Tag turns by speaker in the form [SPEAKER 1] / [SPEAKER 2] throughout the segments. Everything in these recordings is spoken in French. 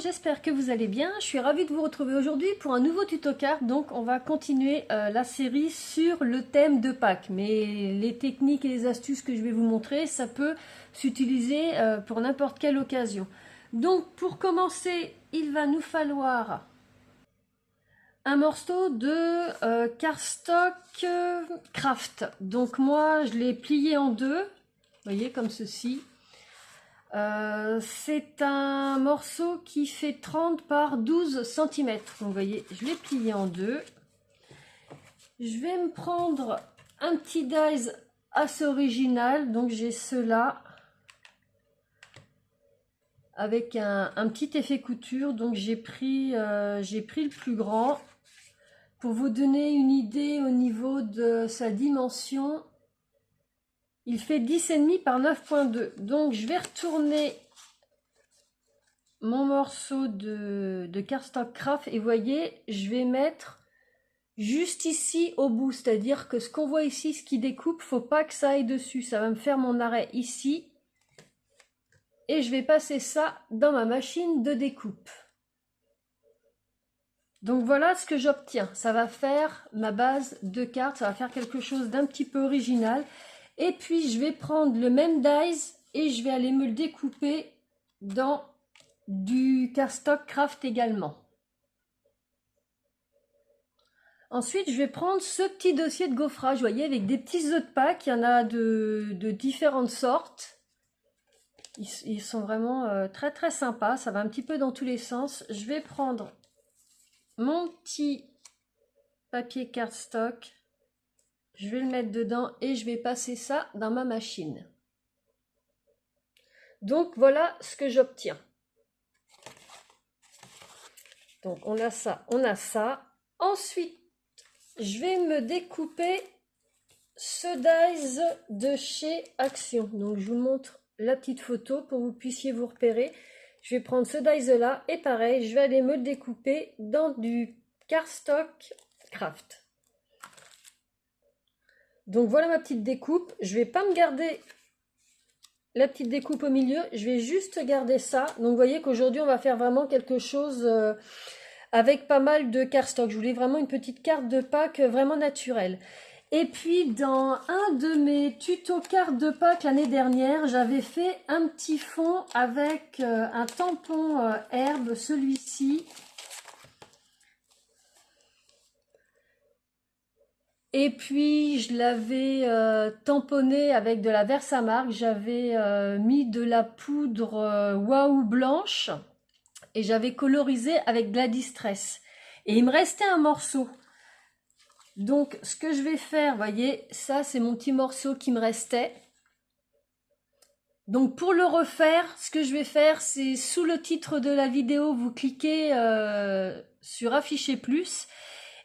[SPEAKER 1] j'espère que vous allez bien. Je suis ravie de vous retrouver aujourd'hui pour un nouveau tuto carte. Donc on va continuer la série sur le thème de Pâques. Mais les techniques et les astuces que je vais vous montrer, ça peut s'utiliser pour n'importe quelle occasion. Donc pour commencer, il va nous falloir un morceau de cardstock craft. Donc moi je l'ai plié en deux, vous voyez, comme ceci. C'est un morceau qui fait 30 par 12 cm. Donc vous voyez, je l'ai plié en deux. Je vais me prendre un petit dies assez original. Donc j'ai cela avec un petit effet couture. Donc j'ai pris le plus grand pour vous donner une idée au niveau de sa dimension. Il fait 10,5 par 9,2. Donc je vais retourner mon morceau de cardstock craft et voyez, je vais mettre juste ici au bout. C'est-à-dire que ce qu'on voit ici, ce qui découpe, faut pas que ça aille dessus. Ça va me faire mon arrêt ici. Et je vais passer ça dans ma machine de découpe. Donc voilà ce que j'obtiens. Ça va faire ma base de carte. Ça va faire quelque chose d'un petit peu original. Et puis je vais prendre le même dies et je vais aller me le découper dans du cardstock craft également. Ensuite je vais prendre ce petit dossier de gaufrage, vous voyez, avec des petits œufs de Pâques. Il y en a de différentes sortes. Ils sont vraiment très très sympas. Ça va un petit peu dans tous les sens. Je vais prendre mon petit papier cardstock. Je vais le mettre dedans et je vais passer ça dans ma machine. Donc voilà ce que j'obtiens. Donc on a ça, on a ça. Ensuite, je vais me découper ce dies de chez Action. Donc je vous montre la petite photo pour que vous puissiez vous repérer. Je vais prendre ce dies là et pareil, je vais aller me le découper dans du cardstock craft. Donc voilà ma petite découpe. Je vais pas me garder la petite découpe au milieu, je vais juste garder ça. Donc vous voyez qu'aujourd'hui on va faire vraiment quelque chose avec pas mal de cardstock. Je voulais vraiment une petite carte de Pâques vraiment naturelle. Et puis dans un de mes tutos cartes de Pâques l'année dernière, j'avais fait un petit fond avec un tampon herbe, celui-ci. Et puis je l'avais tamponné avec de la Versamark. J'avais mis de la poudre Waouh blanche et j'avais colorisé avec de la Distress. Et il me restait un morceau. Donc ce que je vais faire, voyez, ça c'est mon petit morceau qui me restait. Donc pour le refaire, ce que je vais faire, c'est sous le titre de la vidéo, vous cliquez sur afficher plus.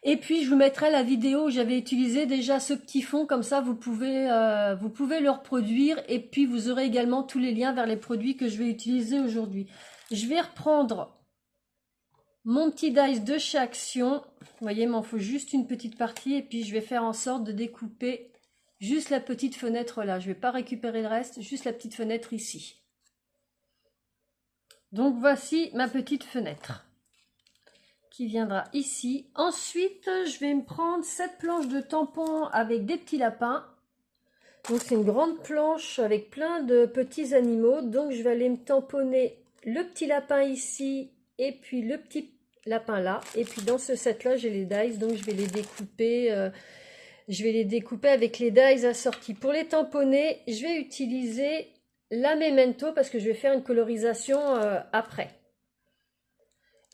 [SPEAKER 1] Et puis je vous mettrai la vidéo où j'avais utilisé déjà ce petit fond, comme ça vous pouvez le reproduire et puis vous aurez également tous les liens vers les produits que je vais utiliser aujourd'hui. Je vais reprendre mon petit dies de chez Action, vous voyez, il m'en faut juste une petite partie et puis je vais faire en sorte de découper juste la petite fenêtre là. Je ne vais pas récupérer le reste, juste la petite fenêtre ici. Donc voici ma petite fenêtre qui viendra ici. Ensuite, je vais me prendre cette planche de tampon avec des petits lapins. Donc c'est une grande planche avec plein de petits animaux. Donc je vais aller me tamponner le petit lapin ici et puis le petit lapin là. Et puis dans ce set là, j'ai les dies, donc je vais les découper. Je vais les découper avec les dies assortis. Pour les tamponner, je vais utiliser la Memento parce que je vais faire une colorisation après.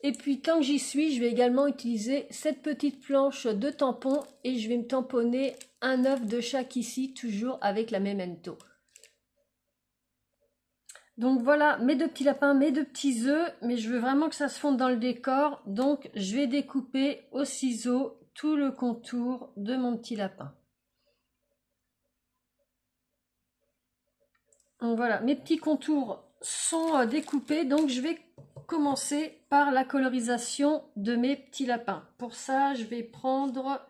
[SPEAKER 1] Et puis tant que j'y suis, je vais également utiliser cette petite planche de tampon et je vais me tamponner un œuf de chaque ici, toujours avec la Memento. Donc voilà mes deux petits lapins, mes deux petits œufs, mais je veux vraiment que ça se fonde dans le décor. Donc je vais découper au ciseau tout le contour de mon petit lapin. Donc voilà, mes petits contours sont découpés, donc je vais commencer par la colorisation de mes petits lapins. Pour ça, je vais prendre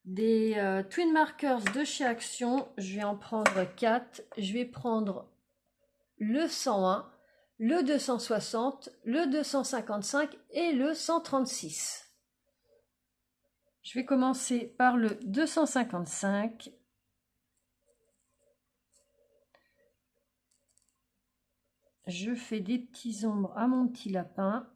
[SPEAKER 1] des Twin Markers de chez Action. Je vais en prendre 4. Je vais prendre le 101, le 260, le 255 et le 136. Je vais commencer par le 255. Je fais des petits ombres à mon petit lapin.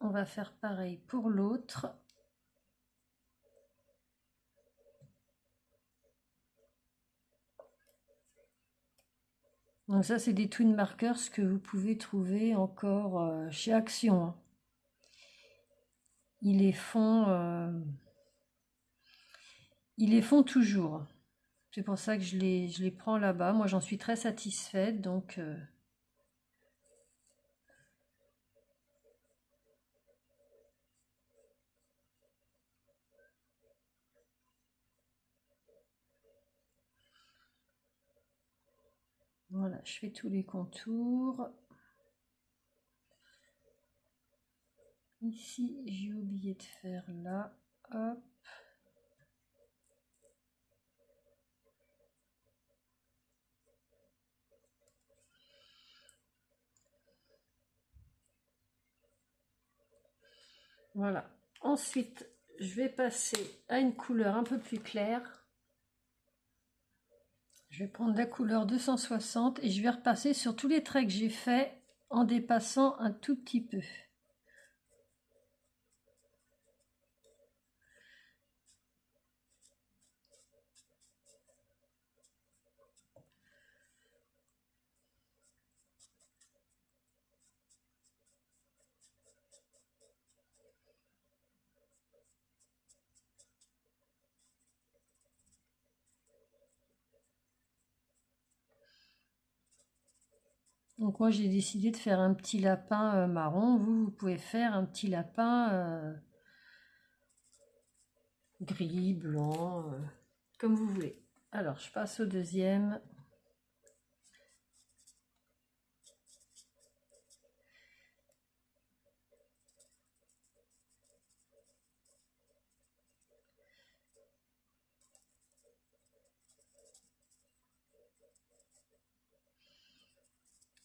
[SPEAKER 1] On va faire pareil pour l'autre. Donc ça, c'est des twin markers que vous pouvez trouver encore chez Action, hein. Ils les font toujours. C'est pour ça que je les prends là-bas. Moi, j'en suis très satisfaite. Donc, voilà, je fais tous les contours. Ici, j'ai oublié de faire là. Hop. Voilà. Ensuite, je vais passer à une couleur un peu plus claire. Je vais prendre la couleur 260 et je vais repasser sur tous les traits que j'ai faits en dépassant un tout petit peu. Donc moi j'ai décidé de faire un petit lapin marron. Vous pouvez faire un petit lapin gris, blanc, comme vous voulez. Alors je passe au deuxième.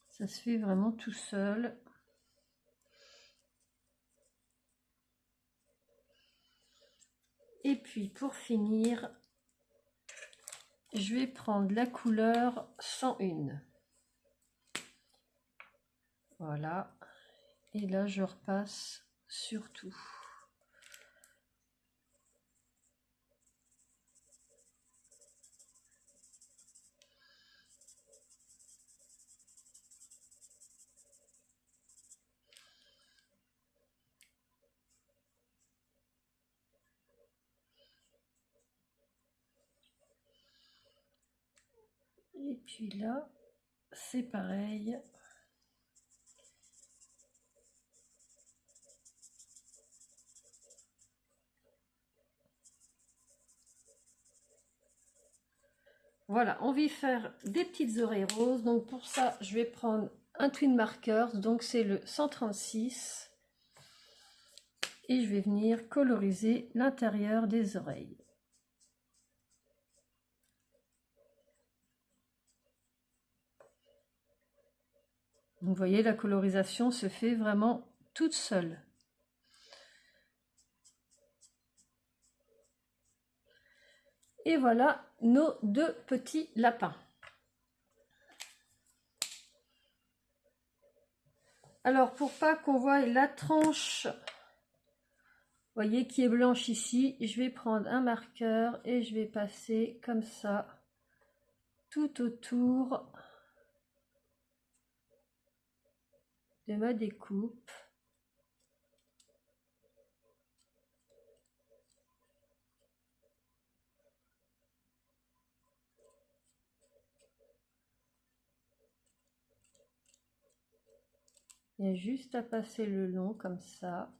[SPEAKER 1] Ça se fait vraiment tout seul. Et puis pour finir, je vais prendre la couleur 101. Voilà. Et là, je repasse sur tout. Et puis là, c'est pareil. Voilà, on va faire des petites oreilles roses. Donc pour ça, je vais prendre un twin markers. Donc c'est le 136. Et je vais venir coloriser l'intérieur des oreilles. Vous voyez, la colorisation se fait vraiment toute seule. Et voilà nos deux petits lapins. Alors, pour pas qu'on voie la tranche, voyez, qui est blanche ici, je vais prendre un marqueur et je vais passer comme ça tout autour de ma découpe. Il y a juste à passer le long comme ça.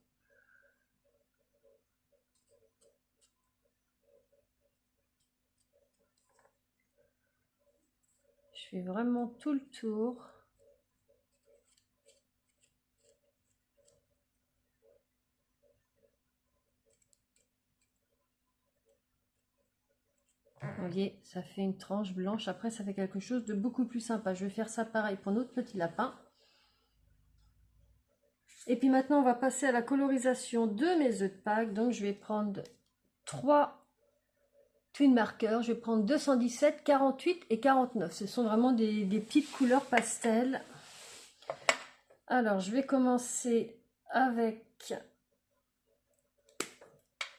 [SPEAKER 1] Je fais vraiment tout le tour. Vous voyez, ça fait une tranche blanche. Après, ça fait quelque chose de beaucoup plus sympa. Je vais faire ça pareil pour notre petit lapin. Et puis maintenant, on va passer à la colorisation de mes œufs de Pâques. Donc, je vais prendre 3 twin markers. Je vais prendre 217, 48 et 49. Ce sont vraiment des petites couleurs pastel. Alors, je vais commencer avec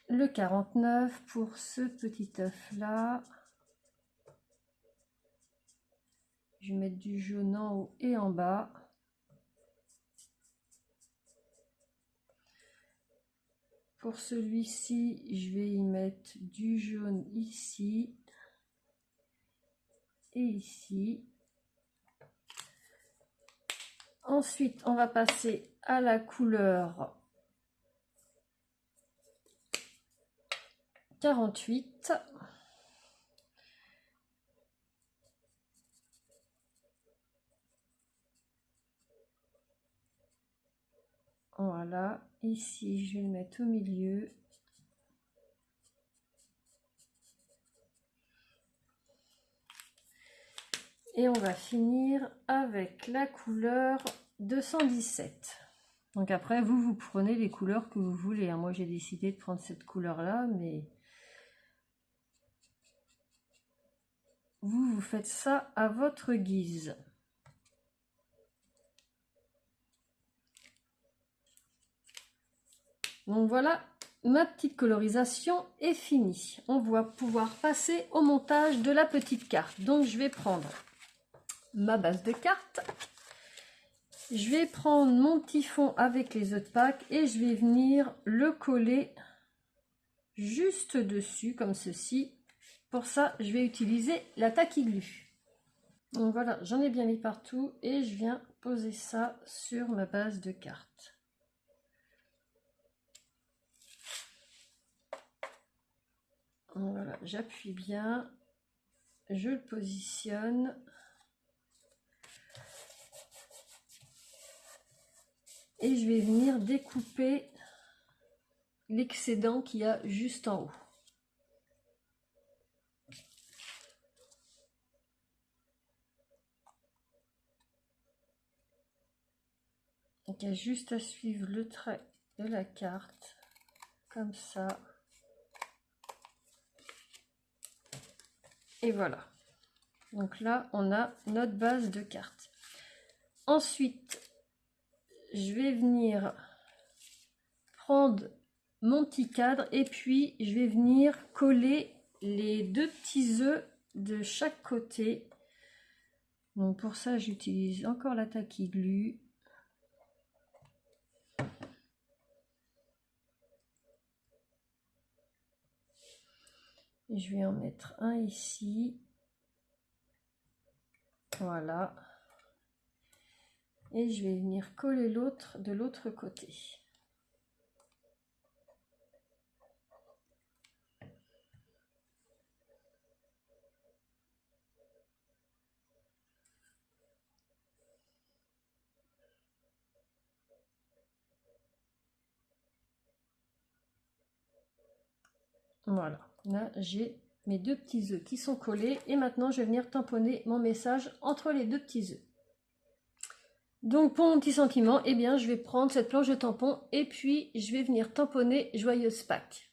[SPEAKER 1] le 49 pour ce petit œuf là. Je vais mettre du jaune en haut et en bas. Pour celui-ci, je vais y mettre du jaune ici et ici. Ensuite, on va passer à la couleur 48. Voilà, ici je vais le mettre au milieu. Et on va finir avec la couleur 217. Donc après, vous prenez les couleurs que vous voulez. Moi, j'ai décidé de prendre cette couleur-là, mais vous faites ça à votre guise. Donc voilà, ma petite colorisation est finie. On va pouvoir passer au montage de la petite carte. Donc je vais prendre ma base de carte. Je vais prendre mon petit fond avec les œufs de Pâques et je vais venir le coller juste dessus comme ceci. Pour ça, je vais utiliser la taquiglu. Donc voilà, j'en ai bien mis partout et je viens poser ça sur ma base de carte. Voilà, j'appuie bien, je le positionne. Et je vais venir découper l'excédent qu'il y a juste en haut. Donc il y a juste à suivre le trait de la carte, comme ça. Et voilà. Donc là, on a notre base de carte. Ensuite, je vais venir prendre mon petit cadre et puis je vais venir coller les 2 petits œufs de chaque côté. Donc pour ça, j'utilise encore la taquiglu. Je vais en mettre un ici. Voilà. Et je vais venir coller l'autre de l'autre côté. Voilà, là j'ai mes 2 petits œufs qui sont collés et maintenant je vais venir tamponner mon message entre les 2 petits œufs. Donc pour mon petit sentiment, eh bien je vais prendre cette planche de tampon et puis je vais venir tamponner Joyeuse Pâques.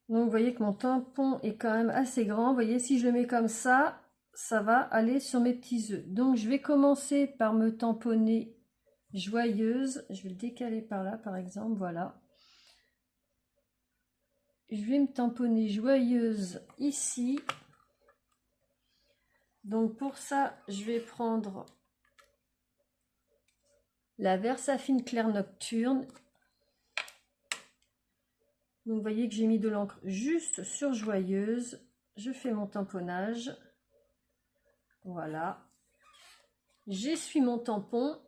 [SPEAKER 1] Donc vous voyez que mon tampon est quand même assez grand. Vous voyez, si je le mets comme ça, ça va aller sur mes petits œufs. Donc je vais commencer par me tamponner Joyeuse. Je vais le décaler par là par exemple, voilà. Je vais me tamponner Joyeuse ici. Donc pour ça, je vais prendre la Versafine Clair Nocturne. Donc vous voyez que j'ai mis de l'encre juste sur Joyeuse. Je fais mon tamponnage. Voilà. J'essuie mon tampon.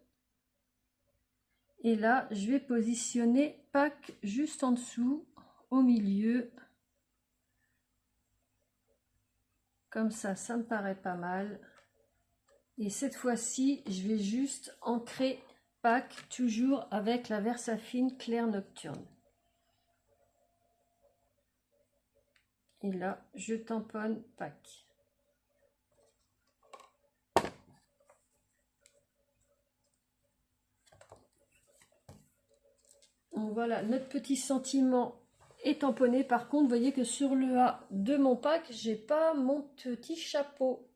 [SPEAKER 1] Et là, je vais positionner Pâques juste en dessous, au milieu. Comme ça me paraît pas mal. Et cette fois-ci, je vais juste ancrer Pâques, toujours avec la Versafine Clair Nocturne. Et là, je tamponne Pâques. Donc voilà, notre petit sentiment est tamponné. Par contre, vous voyez que sur le A de mon pack, j'ai pas mon petit chapeau.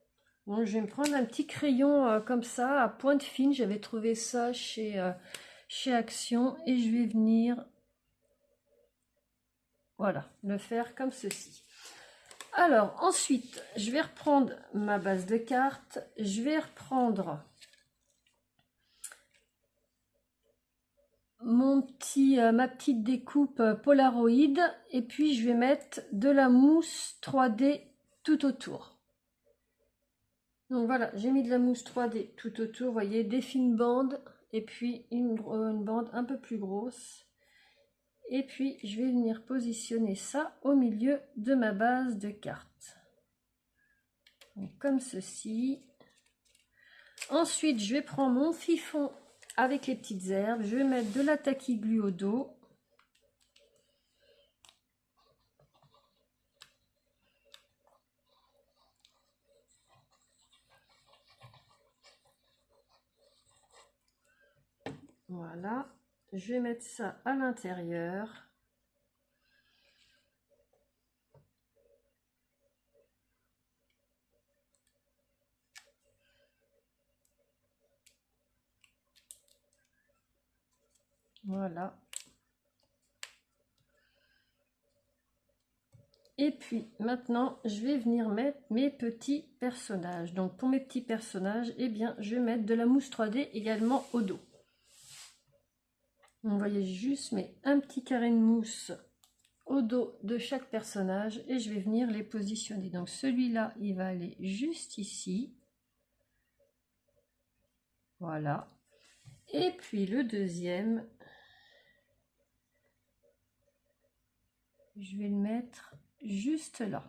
[SPEAKER 1] Donc je vais me prendre un petit crayon comme ça, à pointe fine. J'avais trouvé ça chez Action. Et je vais venir, voilà, le faire comme ceci. Alors, ensuite, je vais reprendre ma base de cartes. Je vais reprendre ma petite découpe Polaroid, et puis je vais mettre de la mousse 3D tout autour. Donc voilà, j'ai mis de la mousse 3D tout autour, vous voyez, des fines bandes et puis une bande un peu plus grosse. Et puis je vais venir positionner ça au milieu de ma base de cartes. Donc, comme ceci. Ensuite, je vais prendre mon fifon avec les petites herbes, je vais mettre de la Tacky Glue au dos. Voilà, je vais mettre ça à l'intérieur. Voilà. Et puis maintenant, je vais venir mettre mes petits personnages. Donc pour mes petits personnages, eh bien, je vais mettre de la mousse 3D également au dos. Vous voyez, juste mets un petit carré de mousse au dos de chaque personnage et je vais venir les positionner. Donc celui-là, il va aller juste ici. Voilà. Et puis le deuxième, je vais le mettre juste là.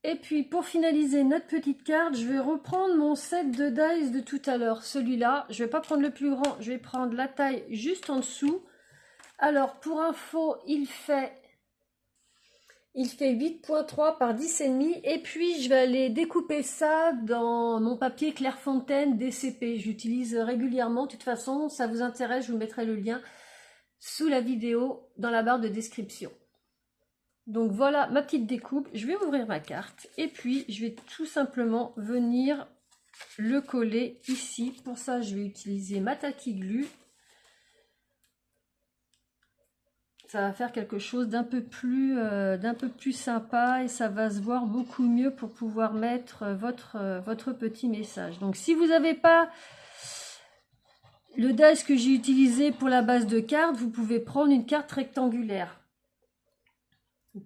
[SPEAKER 1] Et puis pour finaliser notre petite carte, je vais reprendre mon set de dice de tout à l'heure. Celui-là, je ne vais pas prendre le plus grand, je vais prendre la taille juste en dessous. Alors pour info, il fait 8.3 par 10,5 et puis je vais aller découper ça dans mon papier Clairefontaine DCP. J'utilise régulièrement, de toute façon, ça vous intéresse, je vous mettrai le lien sous la vidéo dans la barre de description. Donc voilà ma petite découpe, je vais ouvrir ma carte et puis je vais tout simplement venir le coller ici. Pour ça, je vais utiliser ma Tacky Glue. Ça va faire quelque chose d'un peu plus sympa et ça va se voir beaucoup mieux pour pouvoir mettre votre petit message. Donc si vous n'avez pas le dice que j'ai utilisé pour la base de carte, vous pouvez prendre une carte rectangulaire.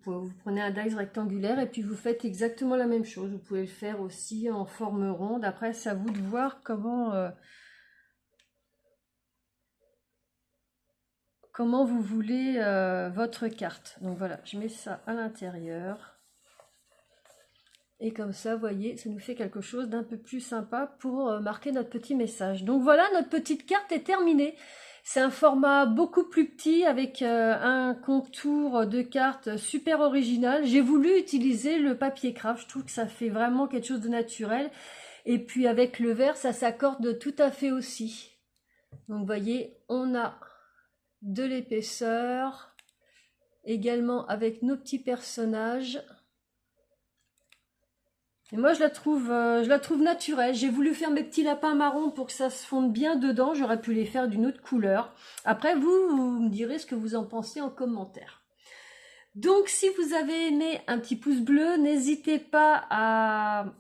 [SPEAKER 1] Vous prenez un dice rectangulaire et puis vous faites exactement la même chose. Vous pouvez le faire aussi en forme ronde. Après, c'est à vous de voir comment vous voulez votre carte. Donc voilà, je mets ça à l'intérieur. Et comme ça, vous voyez, ça nous fait quelque chose d'un peu plus sympa pour marquer notre petit message. Donc voilà, notre petite carte est terminée. C'est un format beaucoup plus petit avec un contour de carte super original. J'ai voulu utiliser le papier craft. Je trouve que ça fait vraiment quelque chose de naturel. Et puis avec le vert, ça s'accorde tout à fait aussi. Donc vous voyez, on a de l'épaisseur également avec nos petits personnages. Et moi je la trouve naturelle. J'ai voulu faire mes petits lapins marrons pour que ça se fonde bien dedans. J'aurais pu les faire d'une autre couleur. Après vous me direz ce que vous en pensez en commentaire. Donc si vous avez aimé, un petit pouce bleu, n'hésitez pas à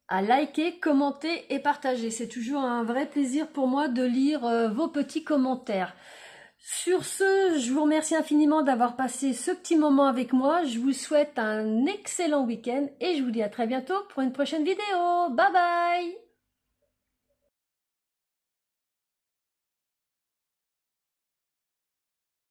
[SPEAKER 1] liker, commenter et partager. C'est toujours un vrai plaisir pour moi de lire vos petits commentaires. Sur ce, je vous remercie infiniment d'avoir passé ce petit moment avec moi. Je vous souhaite un excellent week-end et je vous dis à très bientôt pour une prochaine vidéo. Bye bye!